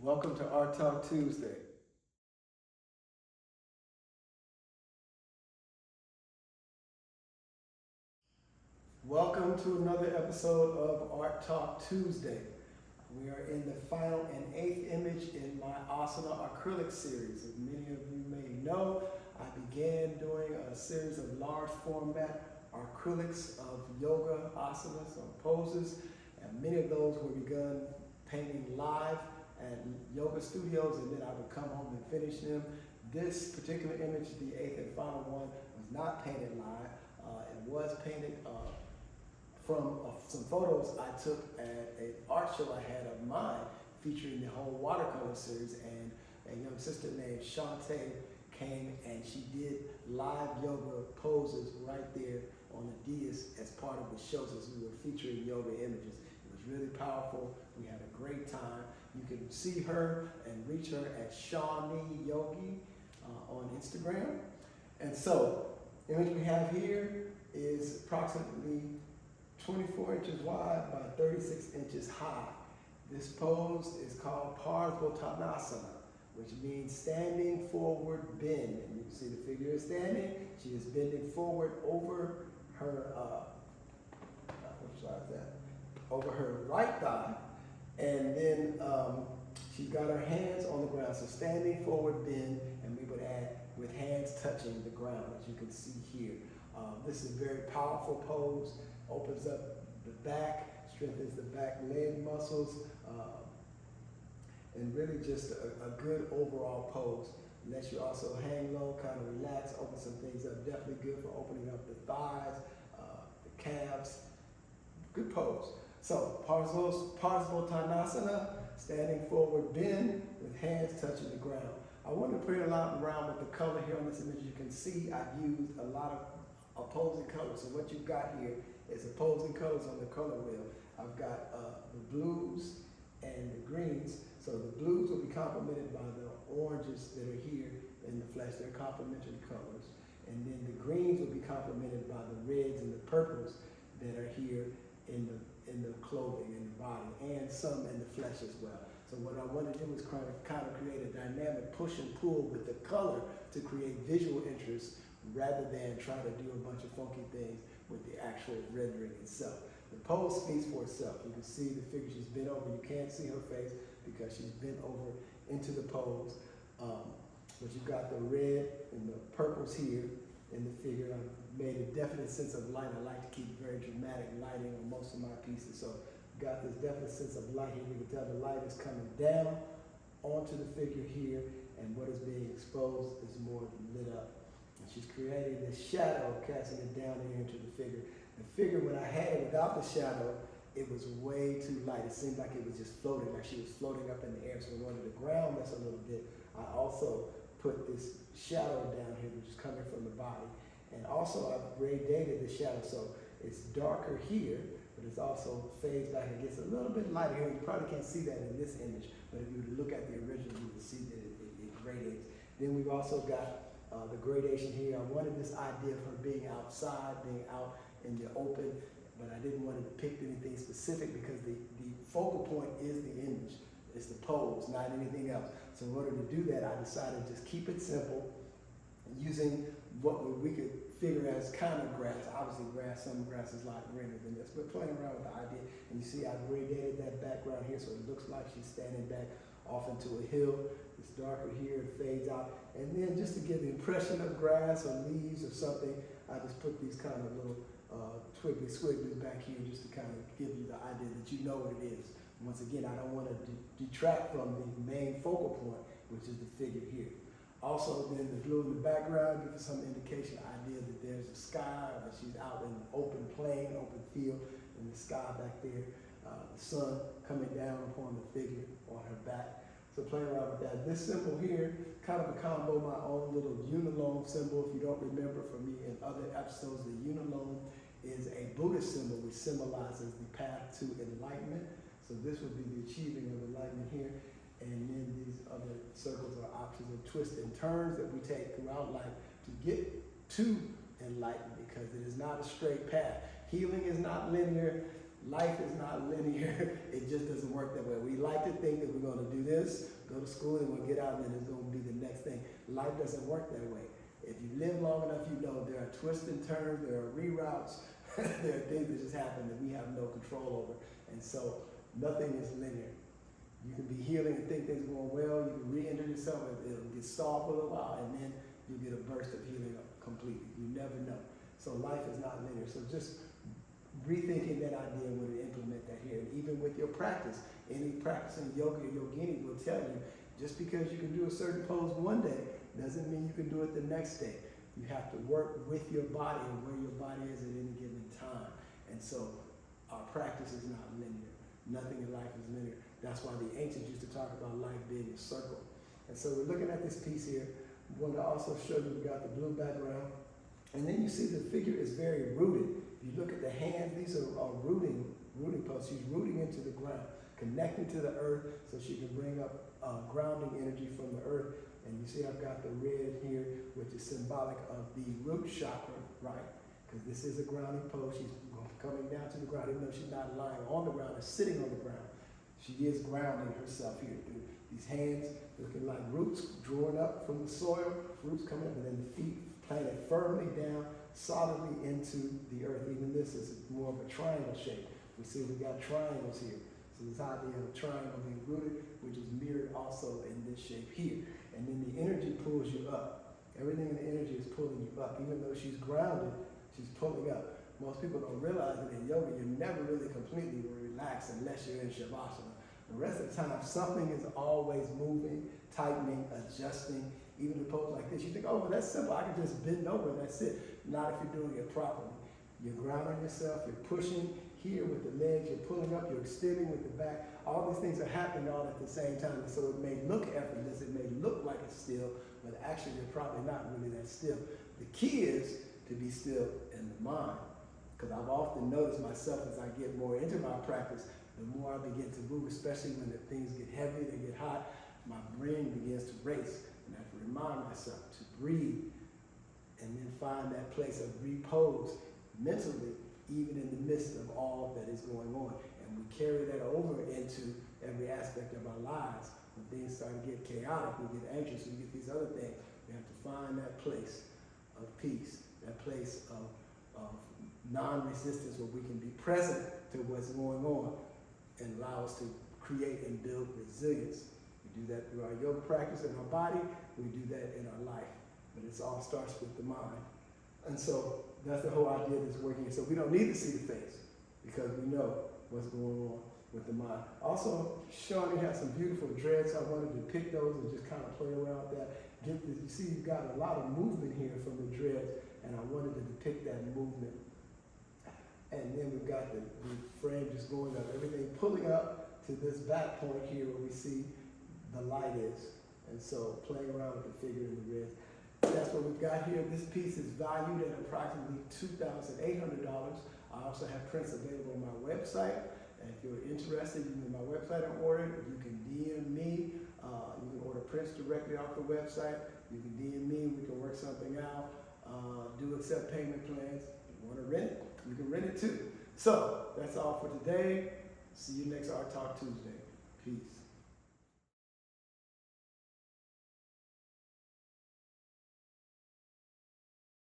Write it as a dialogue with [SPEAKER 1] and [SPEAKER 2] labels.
[SPEAKER 1] Welcome to Art Talk Tuesday. Welcome to another episode of Art Talk Tuesday. We are in the final and eighth image in my Asana acrylic series. As many of you may know, I began doing a series of large format acrylics of yoga asanas or poses, and many of those were begun painting live at yoga studios, and then I would come home and finish them. This particular image, the eighth and final one, was not painted live. It was painted from some photos I took at an art show I had of mine featuring the whole watercolor series, and a young sister named Shantae came and she did live yoga poses right there on the dais as part of the show, since we were featuring yoga images. It was really powerful. We had a great time. You can see her and reach her at Shawnee Yogi on Instagram. And so, the image we have here is approximately 24 inches wide by 36 inches high. This pose is called Parsvottanasana, which means standing forward bend. And you can see the figure is standing. She is bending forward over her, over her right thigh. And then she's got her hands on the ground. So standing forward bend, and we would add with hands touching the ground, as you can see here. This is a very powerful pose. Opens up the back, strengthens the back leg muscles, and really just a good overall pose. Lets you also hang low, kind of relax, open some things up. Definitely good for opening up the thighs, the calves. Good pose. So, Parsvottanasana, standing forward bend with hands touching the ground. I want to play a lot around with the color here on this image. You can see I've used a lot of opposing colors. So what you've got here is opposing colors on the color wheel. I've got the blues and the greens. So the blues will be complemented by the oranges that are here in the flesh. They're complementary colors. And then the greens will be complemented by the reds and the purples that are here in the clothing, in the body, and some in the flesh as well. So what I want to do is kind of create a dynamic push and pull with the color to create visual interest, rather than try to do a bunch of funky things with the actual rendering itself. The pose speaks for itself. You can see the figure, she's bent over. You can't see her face because she's bent over into the pose. But you've got the red and the purples here in the figure. I've made a definite sense of light. I like to keep very dramatic lighting on most of my pieces. So you've got this definite sense of light here. You can tell the light is coming down onto the figure here, and what is being exposed is more lit up. And she's creating this shadow, casting it down here into the figure. The figure, when I had it without the shadow, it was way too light. It seemed like it was just floating, like she was floating up in the air. So I wanted to ground this a little bit. I also put this shadow down here, which is coming from the body. And also I've gradated the shadow, so it's darker here, but it's also fades back and gets a little bit lighter here. You probably can't see that in this image, but if you were to look at the original, you would see that it gradates. Then we've also got the gradation here. I wanted this idea of her being outside, being out in the open, but I didn't want to depict anything specific because the focal point is the image. It's the pose, not anything else. So in order to do that, I decided to just keep it simple, using what we could figure as kind of grass. Obviously some grass is a lot greener than this, but playing around with the idea. And you see I've gradated that background here, so it looks like she's standing back off into a hill. It's darker here, it fades out. And then just to give the impression of grass or leaves or something, I just put these kind of little twiggly squigglies back here just to kind of give you the idea that you know what it is. Once again, I don't want to detract from the main focal point, which is the figure here. Also, then the blue in the background gives some indication, idea that there's a sky, or that she's out in an open plain, open field, in the sky back there. The sun coming down upon the figure on her back. So playing around with that. This symbol here, kind of a combo, my own little unilome symbol. If you don't remember from me in other episodes, the unilome is a Buddhist symbol which symbolizes the path to enlightenment. So this would be the achieving of enlightenment here. And then these other circles are options of twists and turns that we take throughout life to get to enlightenment, because it is not a straight path. Healing is not linear. Life is not linear. It just doesn't work that way. We like to think that we're going to do this this, go to school, and we'll get out, and then it's going to be the next thing. Life doesn't work that way. If you live long enough, you know there are twists and turns, there are reroutes, there are things that just happen that we have no control over. And so nothing is linear. You can be healing and think things are going well, you can re-injure yourself, it'll get stalled for a little while, and then you get a burst of healing completely. You never know. So life is not linear. So just rethinking that idea when you implement that here. And even with your practice, any practicing yoga or yogini will tell you, just because you can do a certain pose one day, doesn't mean you can do it the next day. You have to work with your body and where your body is at any given time. And so our practice is not linear. Nothing in life is linear. That's why the ancients used to talk about life being a circle. And so we're looking at this piece here. We want to also show you we got the blue background. And then you see the figure is very rooted. If you look at the hands, these are rooting poses. She's rooting into the ground, connecting to the earth so she can bring up grounding energy from the earth. And you see I've got the red here, which is symbolic of the root chakra, right? Because this is a grounding pose. She's coming down to the ground, even though she's not lying on the ground or sitting on the ground. She is grounding herself here through these hands looking like roots drawing up from the soil, roots coming up, and then the feet planted firmly down, solidly into the earth. Even this is more of a triangle shape. We see we got triangles here. So this idea of triangle being rooted, which is mirrored also in this shape here. And then the energy pulls you up. Everything in the energy is pulling you up. Even though she's grounded, she's pulling up. Most people don't realize that in yoga, you're never really completely relaxed unless you're in Shavasana. The rest of the time, something is always moving, tightening, adjusting. Even a pose like this, you think, oh, well, that's simple. I can just bend over and that's it. Not if you're doing it properly. You're grounding yourself, you're pushing here with the legs, you're pulling up, you're extending with the back. All these things are happening all at the same time. And so it may look effortless, it may look like it's still, but actually you're probably not really that still. The key is to be still in the mind. Because I've often noticed myself as I get more into my practice, the more I begin to move, especially when the things get heavy, they get hot, my brain begins to race. And I have to remind myself to breathe and then find that place of repose mentally, even in the midst of all that is going on. And we carry that over into every aspect of our lives. When things start to get chaotic, we get anxious, we get these other things. We have to find that place of peace, that place of non-resistance where we can be present to what's going on and allow us to create and build resilience. We do that through our yoga practice in our body, we do that in our life. But it all starts with the mind. And so that's the whole idea that's working. So we don't need to see the face because we know what's going on with the mind. Also, Shawnee has some beautiful dreads. I wanted to pick those and just kind of play around with that. You see you've got a lot of movement here from the dreads, and I wanted to depict that movement. And then we've got the frame just going up, everything pulling up to this back point here where we see the light is. And so playing around with the figure in the red. That's what we've got here. This piece is valued at approximately $2,800. I also have prints available on my website. And if you're interested, you can go to my website and order it. You can DM me. You can order prints directly off the website. You can DM me. We can work something out. Do accept payment plans. If you want to rent it, you can rent it too. So that's all for today. See you next Art Talk Tuesday. Peace.